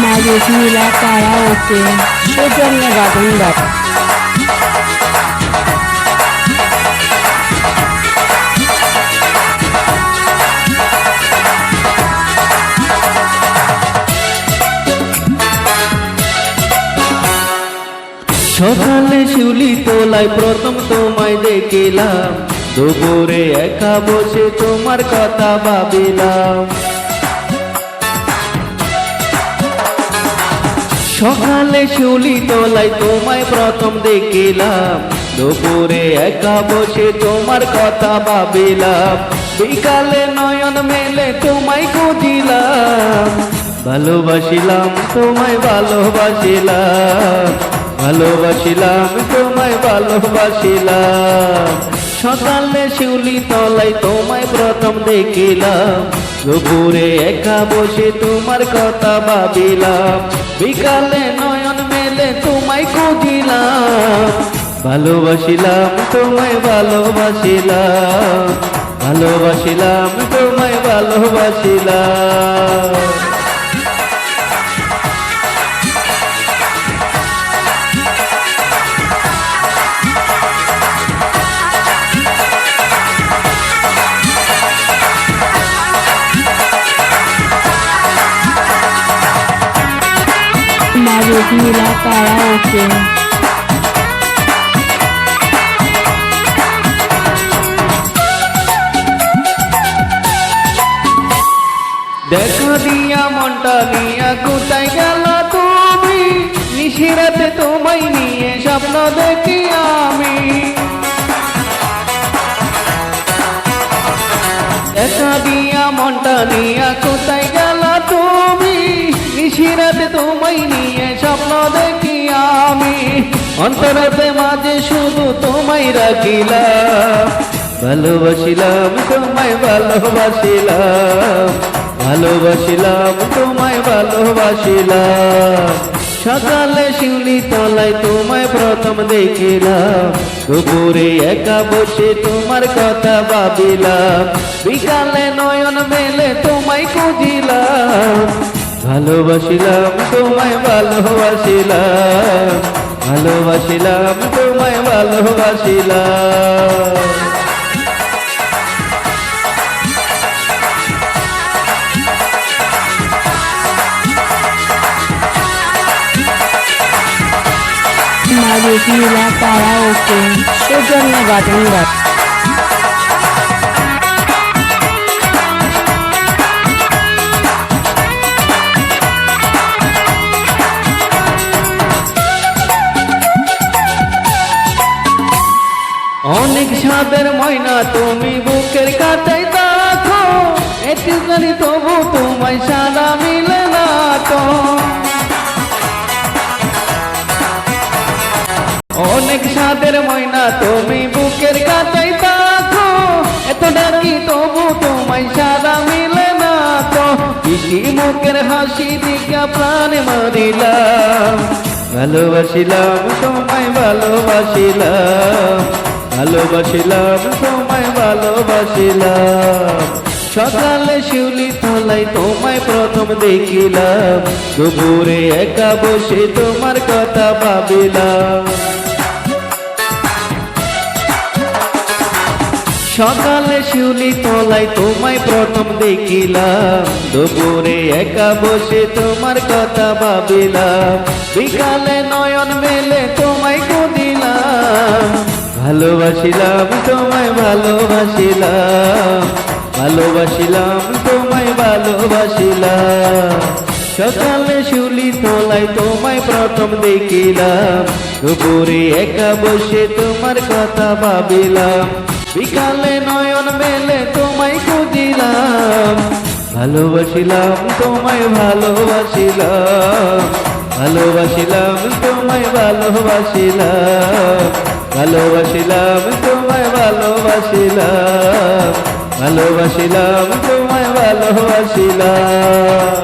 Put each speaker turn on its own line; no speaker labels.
Majesmila Karaoke, Sojanya Gadundat.
সকালে শিউলি তোলায় প্রথম তোমায় দেখিলাম, দুপুরে একা বসে তোমার কথা ভাবিলাম। সকালে শিউলি তোলায় তোমায় প্রথম দেখিলাম, দুপুরে একা বসে তোমার কথা ভাবিলাম। বিকালে নয়ন মেলে তোমায় খুঁজিলাম, ভালোবাসিলাম তোমায় ভালোবাসিলাম, ভালোবাসিলাম তোমায় ভালোবাসিলাম। সকালে শিউলি তলায় তোমায় প্রথম দেখিলাম, দুপুরে একা বসে তোমার কথা ভাবিলাম। বিকালে নয়ন মেলে তোমায় খুঁজিলাম, ভালোবাসিলাম তোমায় ভালোবাসিলাম, ভালোবাসিলাম তোমায় ভালোবাসিলাম।
Majesmila Karaoke.
দেখা দিয়া মনটা নিয়া কোথায় গেল তুমি, নিশিরাতে তোমায় নিয়ে স্বপ্ন দেখি আমি। দেখা দিয়া মনটা নিয়া কোথায় গেল তুমি, নিশিরাতে তোমায় নিয়ে স্বপ্ন দেখি আমি। অন্তরেতে মাঝে শুধু তোমায় রাখিলাম, ভালোবাসিলাম তোমায় ভালোবাসিলাম, ভালোবাসিলাম তোমায় ভালোবাসিলাম। সকালে শিউলি তলায় তোমায় প্রথম দেখিলাম, দুপুরে একা বসে তোমার কথা ভাবিলাম। বিকালে নয়ন মেলে তোমায় খুঁজিলাম, ভালোবাসিলাম তোমায় ভালোবাসিলাম, ভালোবাসিলাম তোমায় ভালোবাসিলাম।
Majesmila Karaoke, Sojanya Gadundat.
অনেক সাদের ময়না তুমি বুকের কাটাই দেখো, একটু জানি তবু তোমায় সাদা মিলে না তো। অনেক সাদের ময়না তুমি বুকের কাটাই দেখো, এত ডাকি তবু তোমায় সাদা মিলে না তো। পিসি মুখের হাসি দিকা প্রাণে মারিলাম, ভালোবাসিলাম তোমায় ভালোবাসিলাম, ভালোবাসিলাম তোমায় ভালোবাসিলাম। সকালে শিউলি তলায় তোমায় প্রথম দেখিলাম, দুপুরে একা বসে তোমার কথা ভাবিলাম। সকালে শিউলি তলায় তোমায় প্রথম দেখিলাম, দুপুরে একা বসে তোমার কথা ভাবিলাম। বিকালে নয়ন মেলে তোমায় খুঁজিলাম, ভালোবাসিলাম তোমায় ভালোবাসিলাম, ভালোবাসিলাম তোমায় ভালোবাসিলাম। সকালে শিউলি তলায় তোমায় প্রথম দেখিলাম, দুপুরে একা বসে তোমার কথা ভাবিলাম। বিকালে নয়ন মেলে তোমায় খুঁজিলাম, ভালোবাসিলাম তোমায় ভালোবাসিলাম, ভালোবাসিলাম তোমায় ভালোবাসিলাম, ভালোবাসিলাম তোমায় ভালোবাসিলাম, ভালোবাসিলাম তোমায় ভালোবাসিলাম।